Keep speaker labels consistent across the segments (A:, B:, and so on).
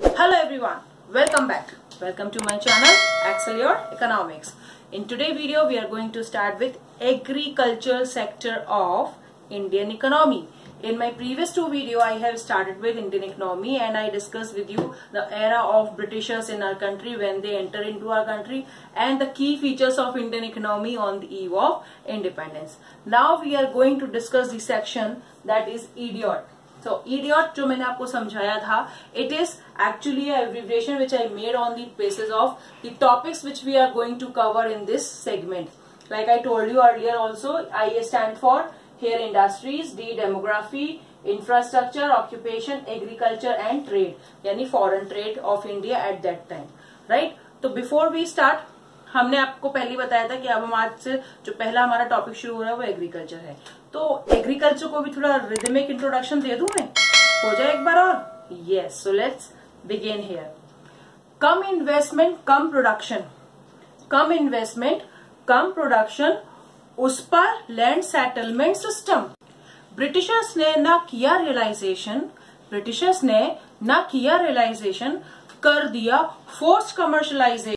A: Hello everyone, welcome back. Welcome to my channel Excel Your Economics. In today's video we are going to start with agriculture sector of Indian economy. In my previous two videos I have started with Indian economy and I discussed with you the era of Britishers in our country when they enter into our country and the key features of Indian economy on the eve of independence. Now we are going to discuss the section that is idiot. So idiot जो मैंने आपको समझाया था, it is actually a abbreviation which I made on the basis of the topics which we are going to cover in this segment. Like I told you earlier also, I stand for here industries, D demography, infrastructure, occupation, agriculture and trade, यानी foreign trade of India at that time, right? तो before we start, हमने आपको पहले बताया था कि अब हम आज से जो पहला हमारा टॉपिक शुरू हो रहा है वो एग्रीकल्चर है. तो एग्रीकल्चर को भी थोड़ा रिदमिक इंट्रोडक्शन दे दूं मैं, हो जाए एक बार और. Yes, so let's begin here. Come investment come production, come investment come production, उस पर लैंड सेटलमेंट सिस्टम. ब्रिटिशर्स ने ना किया रियलाइजेशन, कर दिया फोर्स्ड कमर्शलाइजेशन.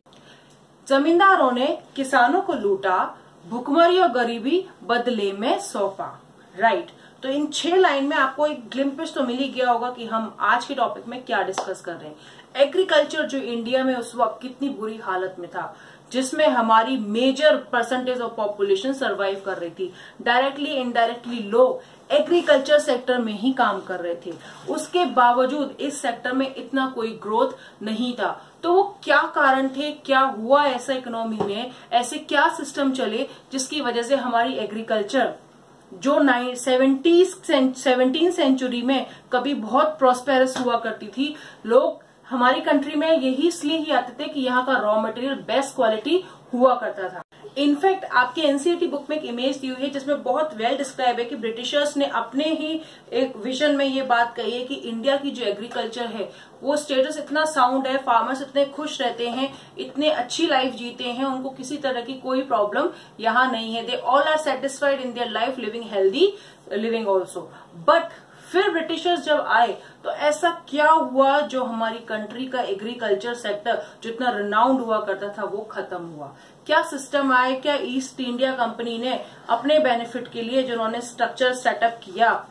A: जमींदारों ने किसानों को लूटा, भुखमरी और गरीबी बदले में सौंपा. राइट. तो इन 6 लाइन में आपको एक ग्लिम्पिश तो मिल ही गया होगा कि हम आज के टॉपिक में क्या डिस्कस कर रहे हैं. एग्रीकल्चर जो इंडिया में उस वक्त कितनी बुरी हालत में था, जिसमें हमारी major percentage of population survive कर रही थी. डायरेक्टली इनडायरेक्टली लोग एग्रीकल्चर सेक्टर में ही काम कर रहे थे. उसके बावजूद इस सेक्टर में इतना कोई ग्रोथ नहीं था. तो वो क्या कारण थे, क्या हुआ ऐसा इकोनॉमी में, ऐसे क्या सिस्टम चले जिसकी वजह से हमारी एग्रीकल्चर जो 17th सेंचुरी में कभी बहुत प्रॉस्पेरस हुआ करती थी, लोग हमारी कंट्री में यही इसलिए ही आते थे कि यहाँ का रॉ मटेरियल बेस्ट क्वालिटी हुआ करता था. इनफैक्ट आपके एनसीईआरटी बुक में एक इमेज दी हुई है जिसमें बहुत वेल डिस्क्राइब है कि ब्रिटिशर्स ने अपने ही एक विजन में ये बात कही है कि इंडिया की जो एग्रीकल्चर है वो स्टेटस इतना साउंड है, फार्मर्स इतने खुश रहते हैं, इतने अच्छी लाइफ जीते हैं, उनको किसी तरह की कोई प्रॉब्लम यहाँ नहीं है. They all are satisfied in their life, living healthy living also. But फिर ब्रिटिशर्स जब आए तो ऐसा क्या हुआ जो हमारी कंट्री का एग्रीकल्चर सेक्टर जो इतना रिनाउंड हुआ करता था वो खत्म हुआ. क्या सिस्टम आए, क्या ईस्ट इंडिया कंपनी ने अपने बेनिफिट के लिए जिन्होंने स्ट्रक्चर सेटअप किया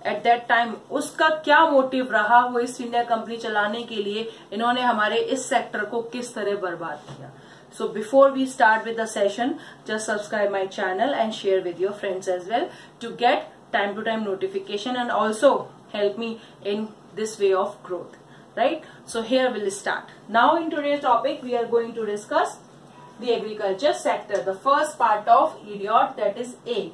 A: एट दैट टाइम, उसका क्या मोटिव रहा, वो ईस्ट इंडिया कंपनी चलाने के लिए इन्होंने हमारे इस सेक्टर को किस तरह बर्बाद किया. So before we start with the session, just subscribe my channel and share with your friends as well to get time to time notification and also help me in this way of growth, right? So here we'll start. Now in today's topic we are going to discuss the agriculture sector, the first part of idiot, that is A.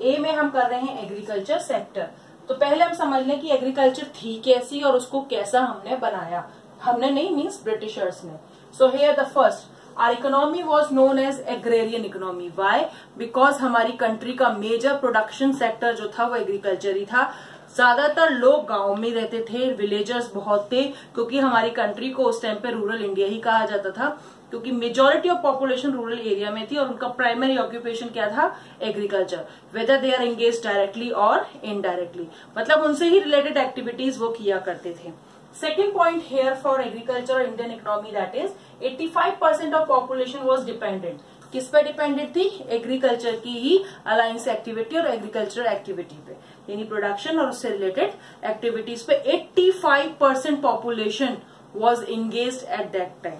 A: A में हम कर रहे हैं agriculture sector. तो पहले हम समझ लें कि एग्रीकल्चर थी कैसी और उसको कैसा हमने बनाया. हमने नहीं, मीन्स ब्रिटिशर्स ने. So here the first, our economy was known as agrarian economy. Why? Because हमारी कंट्री का मेजर प्रोडक्शन सेक्टर जो था वो एग्रीकल्चर ही था. ज्यादातर लोग गांव में रहते थे, विलेजर्स बहुत थे, क्योंकि हमारी कंट्री को उस टाइम पे रूरल इंडिया ही कहा जाता था, क्योंकि majority of population rural area में थी और उनका प्राइमरी ऑक्यूपेशन क्या था, agriculture. Whether they are engage directly और इनडायरेक्टली, मतलब उनसे ही रिलेटेड एक्टिविटीज वो किया करते थे. Second point here for agriculture or Indian economy, that is 85% of population was dependent. किस पे डिपेंडेंट थी? एग्रीकल्चर की ही अलायंस एक्टिविटी और एग्रीकल्चरल एक्टिविटी पे, यानी प्रोडक्शन और उससे रिलेटेड एक्टिविटीज पे 85% population was engaged at that time.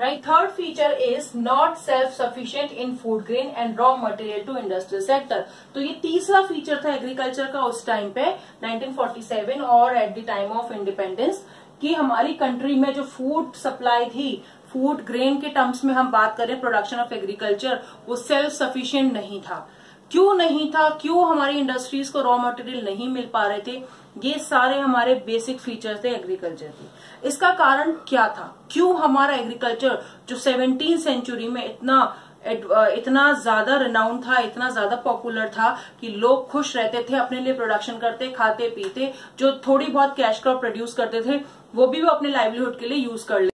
A: Right. Third feature is not self-sufficient in food grain and raw material to industrial sector. तो ये तीसरा फीचर था एग्रीकल्चर का उस टाइम पे 1947 और at the time of independence, कि हमारी कंट्री में जो फूड सप्लाई थी, फूड ग्रेन के टर्म्स में हम बात करें, प्रोडक्शन ऑफ एग्रीकल्चर, वो सेल्फ सफिशिएंट नहीं था. क्यों नहीं था, क्यों हमारी इंडस्ट्रीज को रॉ मटेरियल नहीं मिल पा रहे थे, ये सारे हमारे बेसिक फीचर्स थे एग्रीकल्चर के. इसका कारण क्या था, क्यों हमारा एग्रीकल्चर जो 17th सेंचुरी में इतना ज्यादा रिनाउंड था, इतना ज्यादा पॉपुलर था कि लोग खुश रहते थे, अपने लिए प्रोडक्शन करते, खाते पीते, जो थोड़ी बहुत कैश क्रॉप प्रोड्यूस करते थे वो भी वो अपने लाइवलीहुड के लिए यूज कर ले.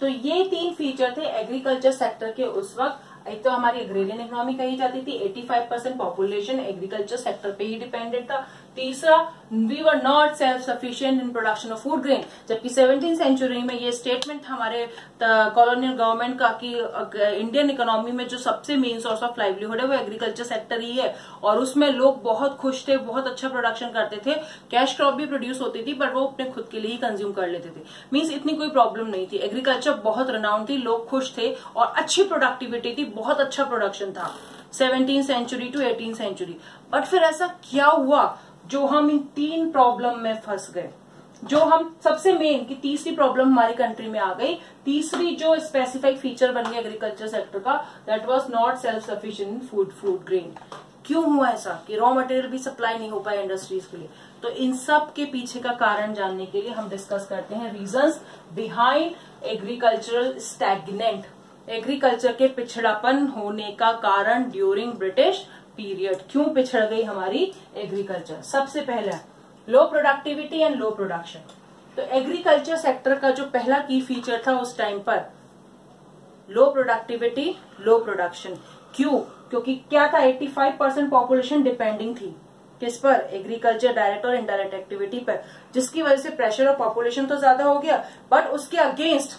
A: तो ये 3 फीचर थे एग्रीकल्चर सेक्टर के उस वक्त. एक तो हमारी एग्रेरियन इकोनॉमी कही जाती थी, 85% पॉपुलेशन एग्रीकल्चर सेक्टर पे ही डिपेंडेंट था। तीसरा, we were not self sufficient in production of food grain, जबकि 17वीं सेंचुरी में ये स्टेटमेंट हमारे कॉलोनियल गवर्नमेंट का कि इंडियन इकोनॉमी में जो सबसे मेन सोर्स ऑफ लाइवलीहुड है वो एग्रीकल्चर सेक्टर ही है, और उसमें लोग बहुत खुश थे, बहुत अच्छा प्रोडक्शन करते थे, कैश क्रॉप भी प्रोड्यूस होती थी, बट वो अपने खुद के लिए ही कंज्यूम कर लेते थे। मींस इतनी कोई प्रॉब्लम नहीं थी, एग्रीकल्चर बहुत रिनाउंड थी, लोग खुश थे और अच्छी प्रोडक्टिविटी थी, बहुत अच्छा प्रोडक्शन था 17वीं सेंचुरी टू 18वीं सेंचुरी। बट फिर ऐसा क्या हुआ जो हम इन 3 प्रॉब्लम में फंस गए, जो हम सबसे मेन की तीसरी प्रॉब्लम हमारी कंट्री में आ गई। तीसरी जो स्पेसिफिक फीचर बन गया एग्रीकल्चर सेक्टर का, that was not self sufficient in food grain. क्यों हुआ ऐसा कि रॉ मटेरियल भी सप्लाई नहीं हो पाया इंडस्ट्रीज के लिए? तो इन सब के पीछे का कारण जानने के लिए हम डिस्कस करते हैं reasons behind agricultural stagnant, agriculture के पिछड़ापन होने का कारण ड्यूरिंग ब्रिटिश पीरियड। क्यों पिछड़ गई हमारी एग्रीकल्चर? सबसे पहला, लो प्रोडक्टिविटी एंड लो प्रोडक्शन। तो एग्रीकल्चर सेक्टर का जो पहला की फीचर था उस टाइम पर, लो प्रोडक्टिविटी, लो प्रोडक्शन। क्यों? क्योंकि क्या था, 85% पॉपुलेशन डिपेंडिंग थी किस पर? एग्रीकल्चर डायरेक्ट और इनडायरेक्ट एक्टिविटी पर, जिसकी वजह से प्रेशर ऑफ पॉपुलेशन तो ज्यादा हो गया, बट उसके अगेंस्ट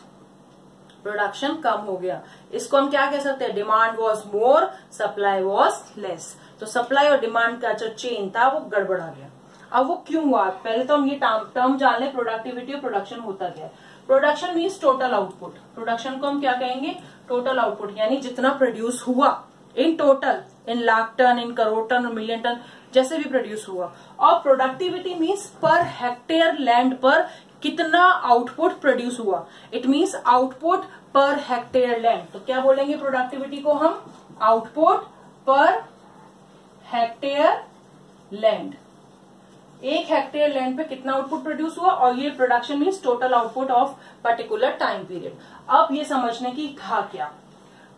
A: प्रोडक्शन कम हो गया। इसको हम क्या कह सकते हैं? Demand was more, supply was less. तो सप्लाई और डिमांड का जो चेन था वो गड़बड़ा गया। अब वो क्यों हुआ? पहले तो हम ये टर्म जान लें, प्रोडक्टिविटी और प्रोडक्शन होता क्या है। Production means total output. Production को हम क्या कहेंगे? टोटल आउटपुट, यानी जितना प्रोड्यूस हुआ in total, in lakh ton, in crore ton और मिलियन टन, जैसे भी प्रोड्यूस हुआ। और productivity means per hectare land पर कितना आउटपुट प्रोड्यूस हुआ। It means output per hectare land. तो क्या बोलेंगे प्रोडक्टिविटी को हम? Output per hectare land. 1 hectare land पे कितना आउटपुट प्रोड्यूस हुआ, और ये production means total output of particular time period. अब ये समझने की था क्या,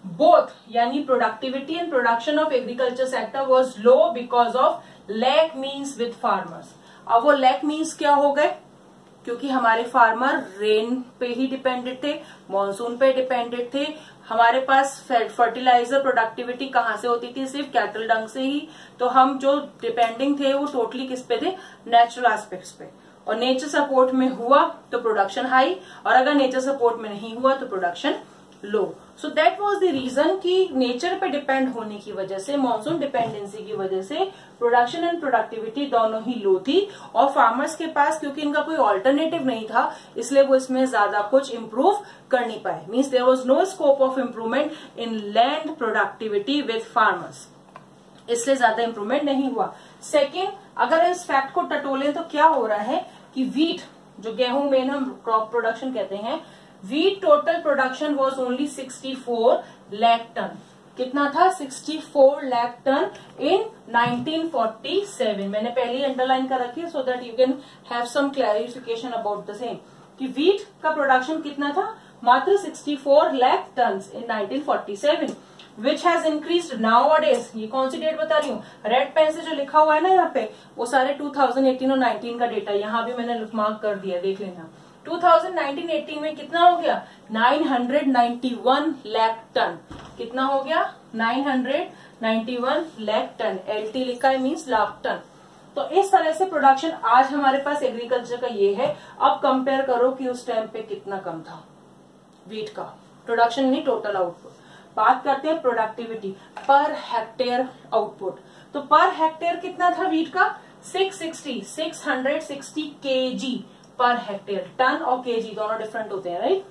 A: बोथ यानी productivity and production of agriculture sector was low because of lack means with farmers. अब वो लैक मीन्स क्या हो गए? क्योंकि हमारे फार्मर रेन पे ही डिपेंडेंट थे, मॉनसून पे डिपेंडेंट थे। हमारे पास फर्टिलाइजर प्रोडक्टिविटी कहाँ से होती थी? सिर्फ कैटल डंग से ही। तो हम जो डिपेंडिंग थे वो टोटली किस पे थे? नेचुरल एस्पेक्ट्स पे। और नेचर सपोर्ट में हुआ तो प्रोडक्शन हाई, और अगर नेचर सपोर्ट में नहीं हुआ तो production low. So that was the reason कि नेचर पे डिपेंड होने की वजह से, मॉनसून डिपेंडेंसी की वजह से प्रोडक्शन एंड प्रोडक्टिविटी दोनों ही लो थी। और फार्मर्स के पास क्योंकि इनका कोई ऑल्टरनेटिव नहीं था, इसलिए वो इसमें ज्यादा कुछ इम्प्रूव कर नहीं पाए। Means there was no scope of improvement in land productivity with farmers, इसलिए ज्यादा इम्प्रूवमेंट नहीं हुआ। सेकेंड, अगर इस फैक्ट को टटोलें तो क्या हो रहा है कि वीट, जो गेहूं में हम क्रॉप प्रोडक्शन कहते हैं, wheat total production was only 64 lakh ton. कितना था? 64 लाख टन इन 1947। मैंने पहले ही अंडरलाइन कर रखी है so that you can have some clarification about the same, कि वीट का प्रोडक्शन कितना था? मात्र 64 lakh ton in 1947, which has increased nowadays. ये कौन सी डेट बता रही हूँ? रेड पेन से जो लिखा हुआ है ना यहाँ पे, वो सारे 2018 और 19 का डेटा यहाँ भी मैंने मार्क कर दिया, देख लेना। 2019-18 में कितना हो गया? 991 लाख टन। कितना हो गया? 991 लाख टन। LT लिखा है मीन्स लाख टन। तो इस तरह से प्रोडक्शन आज हमारे पास एग्रीकल्चर का ये है। अब कंपेयर करो कि उस टाइम पे कितना कम था वीट का प्रोडक्शन, नहीं टोटल आउटपुट। बात करते हैं प्रोडक्टिविटी पर हेक्टेयर आउटपुट। तो पर हेक्टेयर कितना था वीट का? 660 kg पर हेक्टेयर। टन और केजी दोनों डिफरेंट होते हैं, राइट?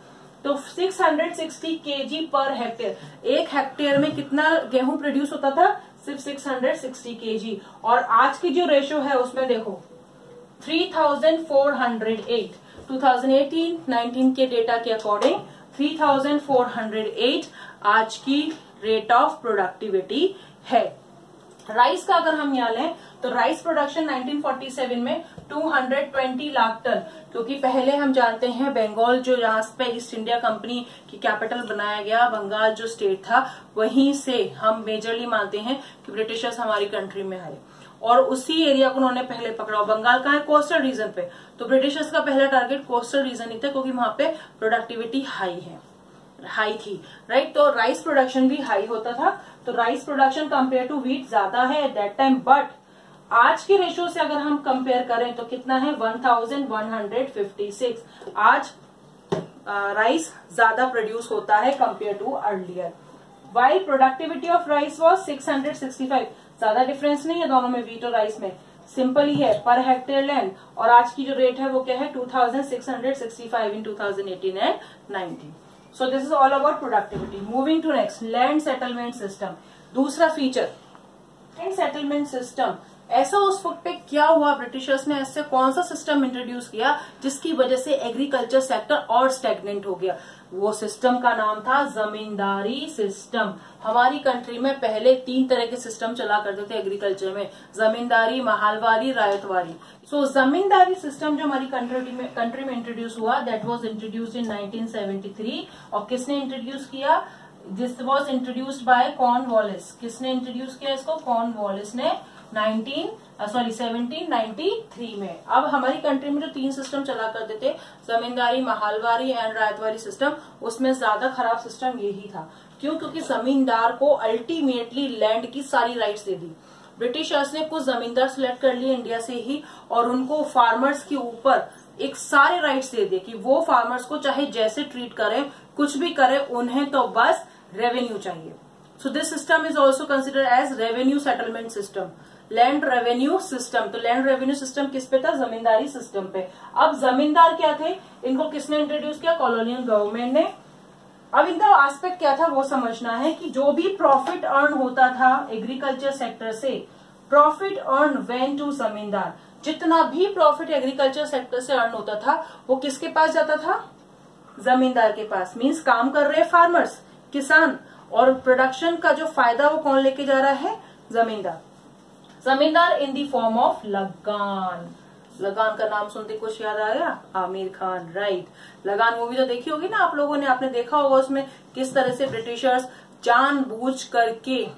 A: तो 660 kg पर हेक्टेयर। 1 हेक्टेयर में कितना गेहूं प्रोड्यूस होता था? सिर्फ 660 kg। और आज की जो रेशो है उसमें देखो 3408। 2018-19 के डेटा के अकॉर्डिंग 3408 आज की रेट ऑफ प्रोडक्टिविटी है। राइस का अगर हम यहाँ लें तो राइस प्रोडक्शन 1947 में 220 लाख टन, क्योंकि पहले हम जानते हैं बंगाल जो यहाँ पे ईस्ट इंडिया कंपनी की कैपिटल बनाया गया, बंगाल जो स्टेट था, वहीं से हम मेजरली मानते हैं कि ब्रिटिशर्स हमारी कंट्री में आए और उसी एरिया को उन्होंने पहले पकड़ा। बंगाल कहाँ है? कोस्टल रीजन पे। तो ब्रिटिशर्स का पहला टारगेट कोस्टल रीजन ही था, क्योंकि वहां पे प्रोडक्टिविटी हाई है, हाई थी, राइट। तो राइस प्रोडक्शन भी हाई होता था, तो rice production compare to wheat ज्यादा है एट दैट टाइम, बट आज के रेशियो से अगर हम कंपेयर करें तो कितना है 1156। आज राइस ज्यादा प्रोड्यूस होता है compare to earlier. While productivity of rice was 665, ज्यादा डिफरेंस नहीं है दोनों में, व्हीट और राइस में, सिंपल ही है पर हेक्टेयर लैंड। और आज की जो रेट है वो क्या है 2665 in 2018 and 19। So this is all about productivity. Moving to next, land settlement system. दूसरा फीचर लैंड सेटलमेंट सिस्टम। ऐसा उस वक्त पे क्या हुआ, ब्रिटिशर्स ने ऐसे कौन सा सिस्टम इंट्रोड्यूस किया जिसकी वजह से एग्रीकल्चर सेक्टर और स्टैग्नेंट हो गया। वो सिस्टम का नाम था जमींदारी सिस्टम। हमारी कंट्री में पहले 3 तरह के सिस्टम चला करते थे एग्रीकल्चर में, जमींदारी, महालवारी, रायतवारी। सो जमींदारी सिस्टम जो हमारी कंट्री में इंट्रोड्यूस हुआ, दैट वाज इंट्रोड्यूस्ड इन 1973। और किसने इंट्रोड्यूस किया, this was introduced by Cornwallis. किसने इंट्रोड्यूस किया इसको, कॉर्नवालिस ने 1793 में। अब हमारी कंट्री में जो 3 सिस्टम चला करते थे, जमींदारी, महालवारी एंड रायतवारी सिस्टम, उसमें ज्यादा खराब सिस्टम यही था। क्यों? क्योंकि जमींदार को अल्टीमेटली लैंड की सारी राइट्स दे दी। ब्रिटिशर्स ने कुछ जमींदार सिलेक्ट कर लिए इंडिया से ही, और उनको फार्मर्स के ऊपर एक सारे राइट्स दे दिए कि वो फार्मर्स को चाहे जैसे ट्रीट करें, कुछ भी करें, उन्हें तो बस रेवेन्यू चाहिए। So this system is also considered as revenue settlement system, land revenue system. तो लैंड रेवेन्यू सिस्टम किस पे था, जमींदारी सिस्टम पे। अब जमींदार क्या थे, इनको किसने इंट्रोड्यूस किया, कॉलोनियल गवर्नमेंट ने। अब इनका एस्पेक्ट क्या था वो समझना है कि जो भी प्रॉफिट अर्न होता था एग्रीकल्चर सेक्टर से, प्रॉफिट अर्न वेंट टू जमींदार। जितना भी प्रॉफिट एग्रीकल्चर सेक्टर से अर्न होता था वो किसके पास जाता था, जमींदार के पास। मीन्स काम कर रहे फार्मर्स, किसान, और प्रोडक्शन का जो फायदा वो कौन लेके जा रहा है, जमींदार। जमींदार इन दी फॉर्म ऑफ लगान। लगान का नाम सुनते कुछ याद आया, आमिर खान, राइट। लगान मूवी तो देखी होगी ना आप लोगों ने, आपने देखा होगा उसमें किस तरह से ब्रिटिशर्स जानबूझ करके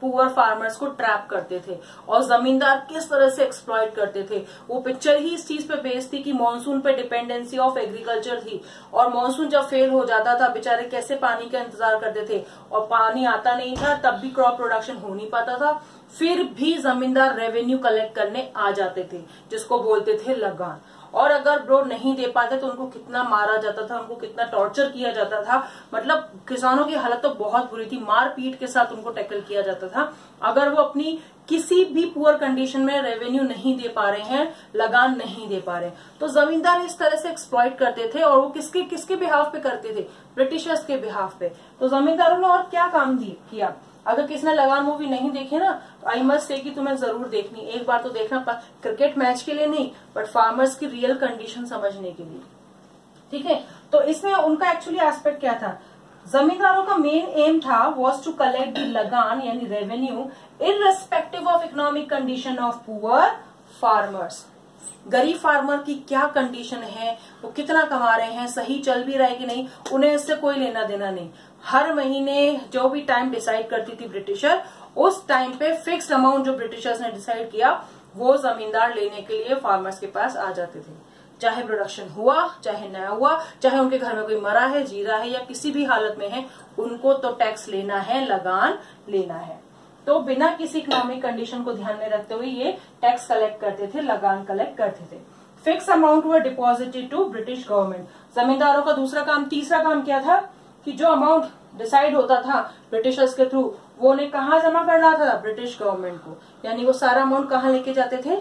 A: पुअर फार्मर्स को ट्रैप करते थे और जमींदार किस तरह से एक्सप्लॉइट करते थे। वो पिक्चर ही इस चीज पे बेस्ड थी कि मॉनसून पे डिपेंडेंसी ऑफ एग्रीकल्चर थी, और मॉनसून जब फेल हो जाता था बेचारे कैसे पानी का इंतजार करते थे, और पानी आता नहीं था तब भी क्रॉप प्रोडक्शन हो नहीं पाता था, फिर भी जमींदार रेवेन्यू कलेक्ट करने आ जाते थे, जिसको बोलते थे लगान। और अगर ब्रो नहीं दे पाते तो उनको कितना मारा जाता था, उनको कितना टॉर्चर किया जाता था। मतलब किसानों की हालत तो बहुत बुरी थी, मार पीट के साथ उनको टैकल किया जाता था अगर वो अपनी किसी भी पुअर कंडीशन में रेवेन्यू नहीं दे पा रहे हैं, लगान नहीं दे पा रहे हैं। तो जमींदार इस तरह से एक्सप्लॉइट करते थे, और वो किसके बिहाफ पे करते थे, ब्रिटिशर्स के बिहाफ पे। तो जमींदारों ने और क्या काम किया। अगर किसी ने लगान मूवी नहीं देखी ना, तो आई मस्ट से कि तुम्हें जरूर देखनी, एक बार तो देखना, क्रिकेट मैच के लिए नहीं बट फार्मर्स की रियल कंडीशन समझने के लिए, ठीक है। तो इसमें उनका एक्चुअली एस्पेक्ट क्या था, जमींदारों का मेन एम था वॉज टू कलेक्ट द लगान यानी revenue irrespective of economic condition of poor farmers. गरीब फार्मर की क्या कंडीशन है, वो कितना कमा रहे हैं, सही चल भी रहा है कि नहीं, उन्हें इससे कोई लेना देना नहीं। हर महीने जो भी टाइम डिसाइड करती थी ब्रिटिशर, उस टाइम पे फिक्स्ड अमाउंट जो ब्रिटिशर्स ने डिसाइड किया वो जमींदार लेने के लिए फार्मर्स के पास आ जाते थे। चाहे प्रोडक्शन हुआ चाहे न हुआ, चाहे उनके घर में कोई मरा है, जी रहा है या किसी भी हालत में है, उनको तो टैक्स लेना है, लगान लेना है। तो बिना किसी इकोनॉमिक कंडीशन को ध्यान में रखते हुए ये टैक्स कलेक्ट करते थे, लगान कलेक्ट करते थे। Fix amount were deposited to British government. जमींदारों का तीसरा काम क्या था कि जो अमाउंट डिसाइड होता था ब्रिटिशर्स के थ्रू, वो उन्हें कहाँ जमा करना था, ब्रिटिश गवर्नमेंट को। यानी वो सारा अमाउंट कहाँ लेके जाते थे,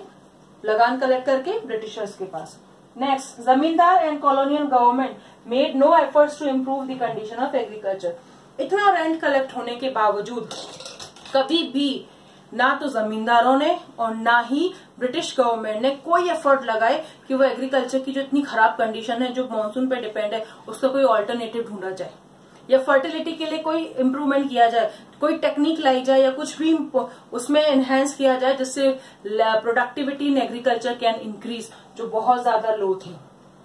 A: लगान कलेक्ट करके ब्रिटिशर्स के पास। Next, zamindar and colonial government made no efforts to improve the condition of agriculture. इतना रेंट कलेक्ट होने के बावजूद कभी भी ना तो जमींदारों ने और ना ही ब्रिटिश गवर्नमेंट ने कोई एफर्ट लगाए कि वो एग्रीकल्चर की जो इतनी खराब कंडीशन है, जो मॉनसून पे डिपेंड है, उसका कोई ऑल्टरनेटिव ढूंढा जाए, या फर्टिलिटी के लिए कोई इम्प्रूवमेंट किया जाए, कोई टेक्निक लाई जाए, या कुछ भी उसमें एनहेंस किया जाए जिससे productivity in agriculture can increase, जो बहुत ज्यादा लो थी,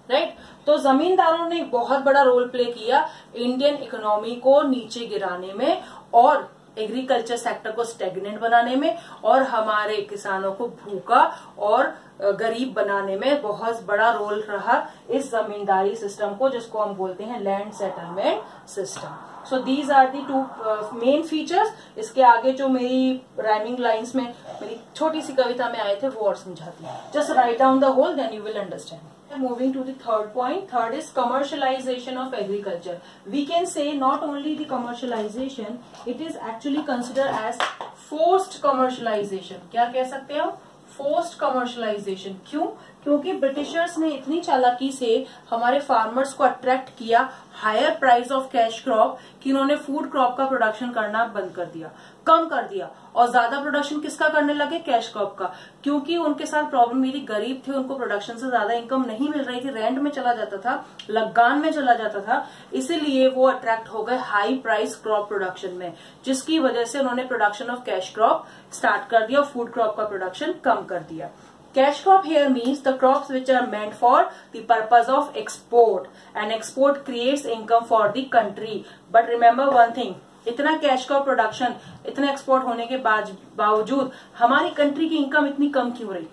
A: राइट। तो जमींदारों ने एक बहुत बड़ा रोल प्ले किया इंडियन इकोनॉमी को नीचे गिराने में, और एग्रीकल्चर सेक्टर को स्टेगनेंट बनाने में और हमारे किसानों को भूखा और गरीब बनाने में बहुत बड़ा रोल रहा इस जमींदारी सिस्टम को, जिसको हम बोलते हैं land settlement system. So these are the two main features. इसके आगे जो मेरी राइमिंग लाइंस में मेरी छोटी सी कविता में आए थे वो और समझाती हूँ। Just write down the whole, then you will understand. Moving to the third point. Third is commercialization of agriculture. We can say not only the commercialization, it is actually considered as forced commercialization. क्या कह सकते हैं हम? Forced commercialization. क्यों? क्योंकि Britishers ने इतनी चालाकी से हमारे फार्मर्स को अट्रैक्ट किया higher price of cash crop कि उन्होंने फूड क्रॉप का प्रोडक्शन करना बंद कर दिया, कम कर दिया, और ज्यादा प्रोडक्शन किसका करने लगे? कैश क्रॉप का। क्योंकि उनके साथ प्रॉब्लम मेरी गरीब थे, उनको प्रोडक्शन से ज्यादा इनकम नहीं मिल रही थी, रेंट में चला जाता था, लगान में चला जाता था, इसीलिए वो अट्रैक्ट हो गए हाई प्राइस क्रॉप प्रोडक्शन में, जिसकी वजह से उन्होंने production of cash crop start कर दिया और फूड क्रॉप का प्रोडक्शन कम कर दिया। Cash crop here means the crops which are meant for the purpose of export, and export creates income for the country. But remember one thing, इतना cash crop production, इतना export होने के बावजूद हमारी country की income इतनी कम क्यों रही?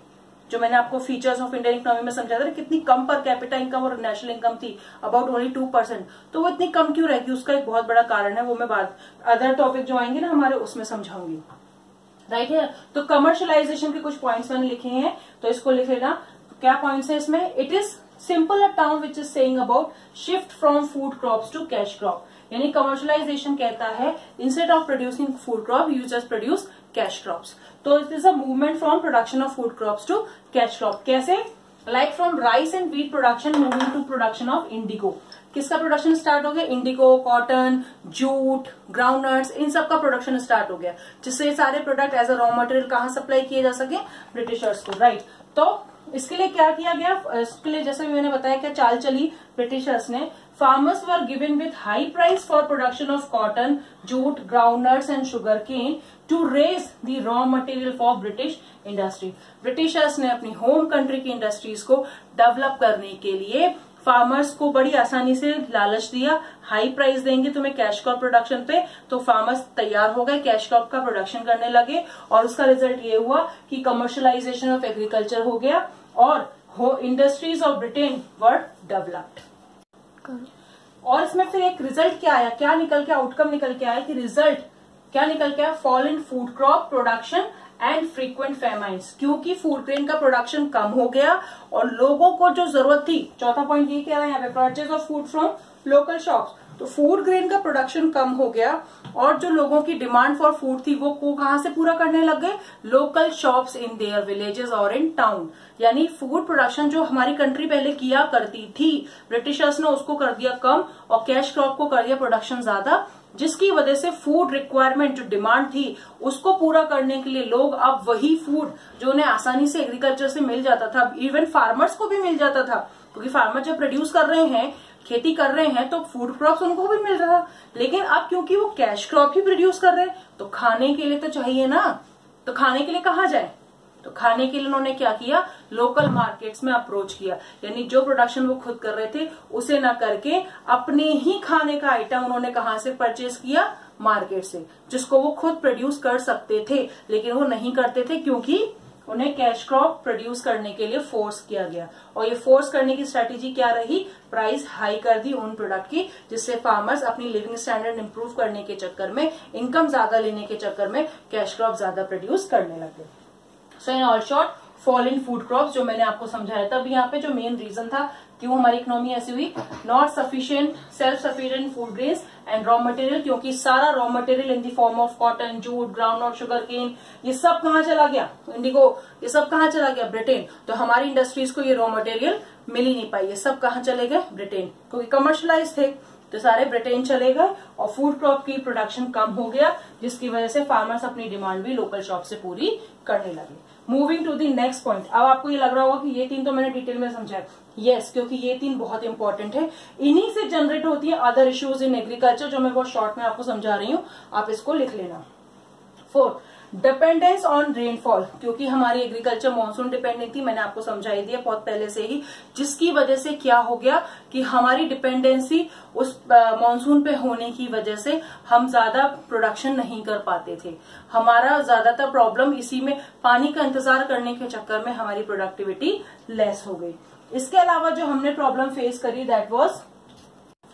A: जो मैंने आपको फीचर्स ऑफ इंडियन इकोनॉमी में समझाया था, कितनी कम पर कैपिटा इनकम और नेशनल इनकम थी, अबाउट ओनली 2%। तो वो इतनी कम क्यों रहेगी? उसका एक बहुत बड़ा कारण है, वो मैं बात अदर टॉपिक जो आएंगे ना हमारे उसमें समझाऊंगी। राइट है। तो कमर्शलाइजेशन के कुछ पॉइंट्स मैंने लिखे हैं, तो इसको लिख लेना। क्या पॉइंट्स है इसमें? It is simple a term which is saying about shift from food crops to cash crop. यानी कमर्शलाइजेशन कहता है instead of producing food crop you just produce cash crops. तो it is a movement from production of food crops to cash crop. कैसे? Like from rice and wheat production moving to production of indigo. किसका production start हो गया? Indigo, cotton, jute, groundnuts, इन सब का production start हो गया, जिससे सारे product as a raw material कहाँ सप्लाई किए जा सके? ब्रिटिशर्स को। राइट। तो इसके लिए क्या किया गया? इसके लिए जैसे मैंने बताया क्या चाल चली ब्रिटिशर्स ने, farmers were given with high price for production of cotton, jute, groundnuts and sugarcane to raise the raw material for British industry. Britishers ने अपनी होम कंट्री की इंडस्ट्रीज को डेवलप करने के लिए फार्मर्स को बड़ी आसानी से लालच दिया, हाई प्राइस देंगे तुम्हें कैश क्रॉप प्रोडक्शन पे, तो फार्मर्स तैयार हो गए, कैश क्रॉप का प्रोडक्शन करने लगे, और उसका रिजल्ट ये हुआ कि कमर्शलाइजेशन ऑफ एग्रीकल्चर हो गया और industries of Britain were developed. और इसमें फिर एक रिजल्ट क्या आया? क्या निकल के आउटकम निकल के आया कि रिजल्ट क्या निकल के आया? Fall in food crop production and frequent famines. क्योंकि फूड ग्रेन का प्रोडक्शन कम हो गया और लोगों को जो जरूरत थी, चौथा पॉइंट ये कह रहा है यहाँ पे, purchase of food from local shops. तो फूड ग्रेन का प्रोडक्शन कम हो गया और जो लोगों की डिमांड फॉर फूड थी वो कहां से पूरा करने लग गए? Local shops in their villages और इन टाउन। यानी फूड प्रोडक्शन जो हमारी कंट्री पहले किया करती थी, ब्रिटिशर्स ने उसको कर दिया कम और कैश क्रॉप को कर दिया प्रोडक्शन ज्यादा, जिसकी वजह से फूड रिक्वायरमेंट जो डिमांड थी उसको पूरा करने के लिए लोग अब वही फूड जो उन्हें आसानी से एग्रीकल्चर से मिल जाता था, इवन फार्मर्स को भी मिल जाता था, क्योंकि फार्मर जब प्रोड्यूस कर रहे हैं, खेती कर रहे हैं, तो फूड क्रॉप्स उनको भी मिल रहा। लेकिन अब क्योंकि वो कैश क्रॉप ही प्रोड्यूस कर रहे हैं तो खाने के लिए तो चाहिए ना, तो खाने के लिए कहाँ जाए? तो खाने के लिए उन्होंने क्या किया? लोकल मार्केट्स में अप्रोच किया। यानी जो प्रोडक्शन वो खुद कर रहे थे उसे ना करके अपने ही खाने का आइटम उन्होंने कहाँ से परचेज किया? मार्केट से, जिसको वो खुद प्रोड्यूस कर सकते थे, लेकिन वो नहीं करते थे क्योंकि उन्हें कैश क्रॉप प्रोड्यूस करने के लिए फोर्स किया गया। और ये फोर्स करने की स्ट्रेटेजी क्या रही? प्राइस हाई कर दी उन प्रोडक्ट की, जिससे फार्मर्स अपनी लिविंग स्टैंडर्ड इंप्रूव करने के चक्कर में, इनकम ज्यादा लेने के चक्कर में कैश क्रॉप ज्यादा प्रोड्यूस करने लगे। So in all short, fall in food crops जो मैंने आपको समझाया था, अभी यहाँ पे जो मेन रीजन था क्यों हमारी इकोनॉमी ऐसी हुई, not sufficient self sufficient food grains and raw material, क्योंकि सारा raw material in the form of cotton, jute, groundnut, sugar cane, ये सब कहाँ चला गया? इंडिगो, ये सब कहाँ चला गया? ब्रिटेन। तो हमारी इंडस्ट्रीज को ये रॉ मटेरियल मिल ही नहीं पाई, ये सब कहाँ चले गए? ब्रिटेन, क्योंकि कमर्शलाइज थे तो सारे ब्रिटेन चले गए और फूड क्रॉप की प्रोडक्शन कम हो गया, जिसकी वजह से फार्मर्स अपनी डिमांड भी लोकल शॉप से पूरी करने लगे। Moving to the next point. अब आपको ये लग रहा होगा कि ये तीन तो मैंने डिटेल में समझाया। यस, क्योंकि ये तीन बहुत इंपॉर्टेंट है, इन्हीं से जनरेट होती है अदर इश्यूज इन एग्रीकल्चर, जो मैं बहुत शॉर्ट में आपको समझा रही हूँ, आप इसको लिख लेना। 4, डिपेंडेंस ऑन रेनफॉल, क्योंकि हमारी एग्रीकल्चर मानसून डिपेंडेंट थी, मैंने आपको समझाई दिया बहुत पहले से ही, जिसकी वजह से क्या हो गया कि हमारी डिपेंडेंसी उस मानसून पे होने की वजह से हम ज्यादा प्रोडक्शन नहीं कर पाते थे। हमारा ज्यादातर प्रॉब्लम इसी में, पानी का इंतजार करने के चक्कर में हमारी प्रोडक्टिविटी लेस हो गई। इसके अलावा जो हमने प्रॉब्लम फेस करी that was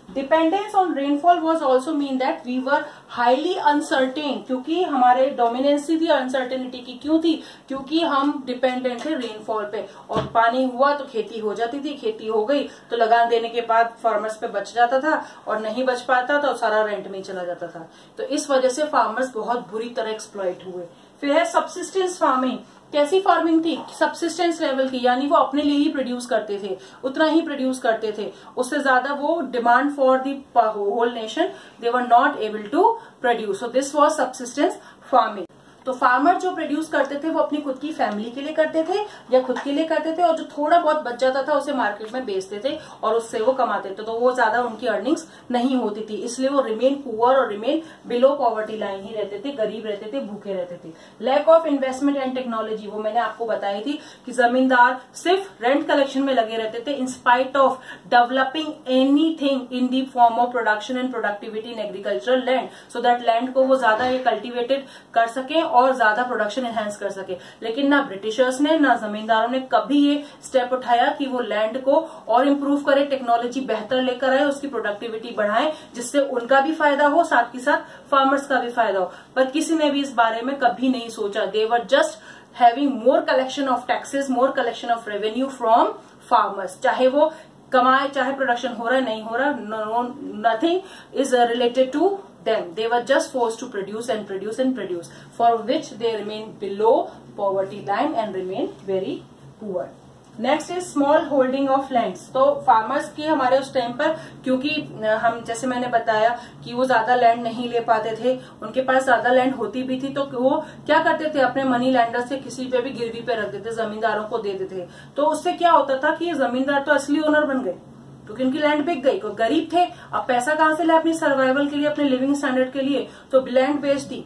A: dependence on rainfall was also mean that we were highly uncertain, क्योंकि हमारे डोमिनेंसी थी अनसर्टेनिटी की। क्यों थी? क्योंकि हम डिपेंडेंट थे रेनफॉल पे, और पानी हुआ तो खेती हो जाती थी, खेती हो गई तो लगान देने के बाद फार्मर्स पे बच जाता था, और नहीं बच पाता तो सारा रेंट में चला जाता था। तो इस वजह से फार्मर्स बहुत बुरी तरह एक्सप्लॉइट हुए। फिर है सबसिस्टेंस फार्मिंग। कैसी फार्मिंग थी? सबसिस्टेंस लेवल की, यानी वो अपने लिए ही प्रोड्यूस करते थे, उतना ही प्रोड्यूस करते थे, उससे ज्यादा वो demand for the whole nation they were not able to produce. So this was subsistence farming. तो फार्मर जो प्रोड्यूस करते थे वो अपनी खुद की फैमिली के लिए करते थे या खुद के लिए करते थे, और जो थोड़ा बहुत बच जाता था उसे मार्केट में बेचते थे और उससे वो कमाते थे। तो वो ज्यादा उनकी अर्निंग्स नहीं होती थी, इसलिए वो रिमेन पुअर और रिमेन बिलो पॉवर्टी लाइन ही रहते थे, गरीब रहते थे, भूखे रहते थे। Lack of investment and technology, वो मैंने आपको बताई थी कि जमींदार सिर्फ रेंट कलेक्शन में लगे रहते थे, in spite of developing anything in the form of production and productivity in agricultural land, so that land को वो ज्यादा कल्टिवेटेड कर सके और ज्यादा प्रोडक्शन एनहांस कर सके। लेकिन ना ब्रिटिशर्स ने ना जमींदारों ने कभी ये स्टेप उठाया कि वो लैंड को और इम्प्रूव करे, टेक्नोलॉजी बेहतर लेकर आए, उसकी प्रोडक्टिविटी बढ़ाए, जिससे उनका भी फायदा हो, साथ के साथ फार्मर्स का भी फायदा हो। पर किसी ने भी इस बारे में कभी नहीं सोचा। They were just having more collection of taxes, more collection of revenue from farmers, चाहे वो कमाए, चाहे प्रोडक्शन हो रहा है नहीं हो रहा, nothing is related to them. They were just forced to produce and produce and produce, for which they remain below poverty line and remain very poor. Next is small holding of lands. तो farmers की हमारे उस time पर, क्योंकि हम जैसे मैंने बताया कि वो ज्यादा लैंड नहीं ले पाते थे, उनके पास ज्यादा लैंड होती भी थी, तो वो क्या करते थे, अपने मनी लैंडर से किसी पे भी गिरवी पे रख देते, जमींदारों को दे देते। तो उससे क्या होता था कि ये जमींदार तो असली ओनर बन गए, क्योंकि उनकी लैंड बिक गई। कोई गरीब थे, अब पैसा कहां से लाए अपनी सर्वाइवल के लिए, अपने लिविंग स्टैंडर्ड के लिए, तो लैंड बेच दी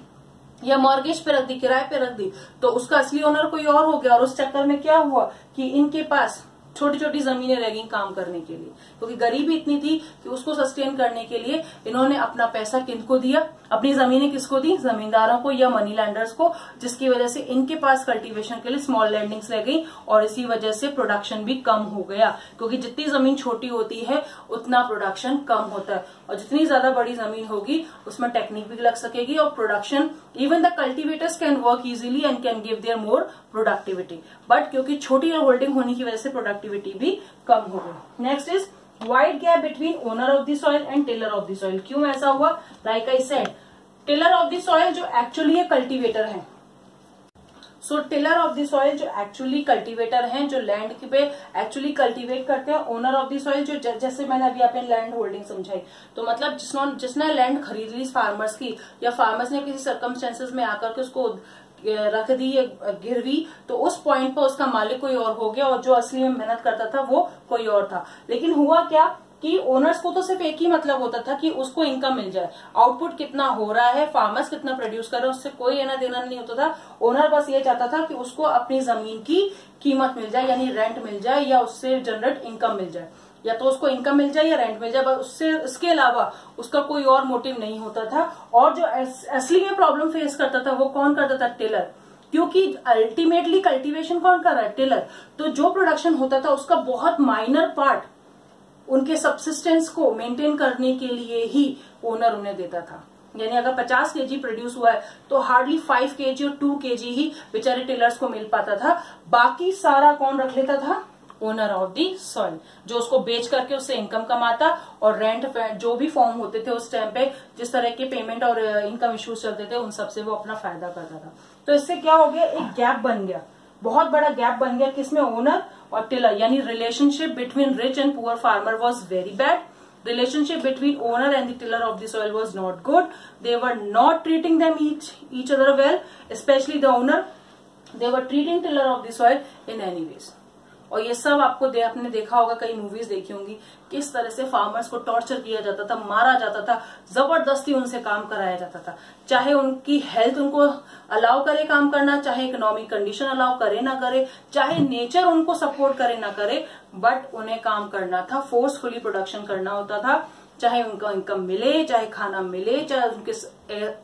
A: या मॉर्गेज पे रख दी, किराए पे रख दी, तो उसका असली ओनर कोई और हो गया। और उस चक्कर में क्या हुआ कि इनके पास छोटी छोटी जमीनें रह गई काम करने के लिए, क्योंकि गरीबी इतनी थी कि उसको सस्टेन करने के लिए इन्होंने अपना पैसा किनको दिया, अपनी जमीनें किसको दी, जमींदारों को या मनी लैंडर्स को, जिसकी वजह से इनके पास कल्टीवेशन के लिए स्मॉल लैंडिंग्स रह गई, और इसी वजह से प्रोडक्शन भी कम हो गया, क्योंकि जितनी जमीन छोटी होती है उतना प्रोडक्शन कम होता है, और जितनी ज्यादा बड़ी जमीन होगी उसमें टेक्निक भी लग सकेगी और production, even the cultivators can work easily and can give there more productivity, but क्योंकि छोटी होल्डिंग होने की वजह से प्रोडक्टिविटी भी कम हो गई। Next is wide gap between owner of the soil and tiller of the soil. क्यों ऐसा हुआ? Like I said, tiller of the soil जो एक्चुअली कल्टीवेटर है, सो टिलर ऑफ द सॉइल जो एक्चुअली कल्टीवेटर हैं, जो लैंड पे एक्चुअली कल्टीवेट करते हैं। ओनर ऑफ द सॉइल जो, जैसे मैंने अभी आपने लैंड होल्डिंग समझाई, तो मतलब जिसने लैंड खरीद ली फार्मर्स की, या फार्मर्स ने किसी सर्कमस्टेंसेस में आकर के उसको रख दी गिरवी, तो उस पॉइंट पर उसका मालिक कोई और हो गया, और जो असली में मेहनत करता था वो कोई और था। लेकिन हुआ क्या कि ओनर्स को तो सिर्फ एक ही मतलब होता था कि उसको इनकम मिल जाए, आउटपुट कितना हो रहा है, फार्मर्स कितना प्रोड्यूस कर रहे हैं, उससे कोई लेना देना नहीं होता था। ओनर बस ये चाहता था कि उसको अपनी जमीन की कीमत मिल जाए, यानी रेंट मिल जाए, या उससे जनरेट इनकम मिल जाए, या तो उसको इनकम मिल जाए या रेंट मिल जाए, बस उससे इसके अलावा उसका कोई और मोटिव नहीं होता था। और जो असली में प्रॉब्लम फेस करता था वो कौन करता था? टिलर, क्योंकि अल्टीमेटली कल्टीवेशन कौन कर रहा है? टिलर। तो जो प्रोडक्शन होता था उसका बहुत माइनर पार्ट उनके सबसिस्टेंस को मेंटेन करने के लिए ही ओनर उन्हें देता था। यानी अगर 50 केजी प्रोड्यूस हुआ है तो हार्डली 5 केजी और 2 केजी ही बेचारे टिलर्स को मिल पाता था, बाकी सारा कौन रख लेता था? ओनर ऑफ दी सॉइल, जो उसको बेच करके उससे इनकम कमाता, और रेंट जो भी फॉर्म होते थे उस टाइम पे, जिस तरह के पेमेंट और इनकम इश्यूज चलते थे, उन सबसे वो अपना फायदा करता था। तो इससे क्या हो गया? एक गैप बन गया, बहुत बड़ा गैप बन गया, किसमें? ओनर और टिलर। यानी relationship between rich and poor farmer was very bad. Relationship between owner and the tiller of the soil was not good. They were not treating them each other well, especially the owner. They were treating tiller of the soil in any ways. और ये सब आपने देखा होगा, कई movies देखी होंगी, किस तरह से फार्मर्स को टॉर्चर किया जाता था, मारा जाता था, जबरदस्ती उनसे काम कराया जाता था, चाहे उनकी हेल्थ उनको अलाउ करे काम करना, चाहे इकोनॉमिक कंडीशन अलाउ करे ना करे, चाहे नेचर उनको सपोर्ट करे ना करे, बट उन्हें काम करना था, फोर्सफुली प्रोडक्शन करना होता था, चाहे उनको इनकम मिले, चाहे खाना मिले, चाहे उनके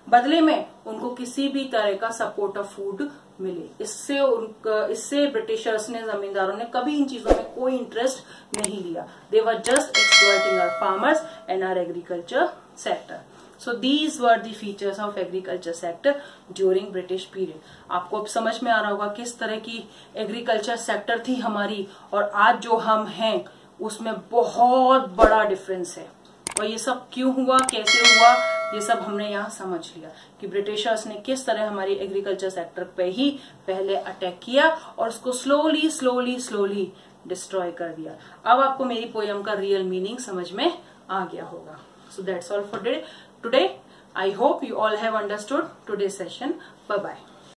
A: बदले में उनको किसी भी तरह का सपोर्ट ऑफ फूड मिले। इससे ब्रिटिशर्स ने, जमींदारों ने कभी इन चीजों में कोई इंटरेस्ट नहीं लिया। They were just exploiting our farmers and our agriculture sector. So these were the features of agriculture sector during British period. आपको अब समझ में आ रहा होगा किस तरह की एग्रीकल्चर सेक्टर थी हमारी और आज जो हम हैं उसमें बहुत बड़ा डिफरेंस है। और ये सब क्यों हुआ, कैसे हुआ, ये सब हमने यहाँ समझ लिया कि ब्रिटिशर्स ने किस तरह हमारी एग्रीकल्चर सेक्टर पे ही पहले अटैक किया और उसको स्लोली डिस्ट्रॉय कर दिया। अब आपको मेरी पोयम का रियल मीनिंग समझ में आ गया होगा। So that's all for today. I hope you all have understood today's session. Bye bye.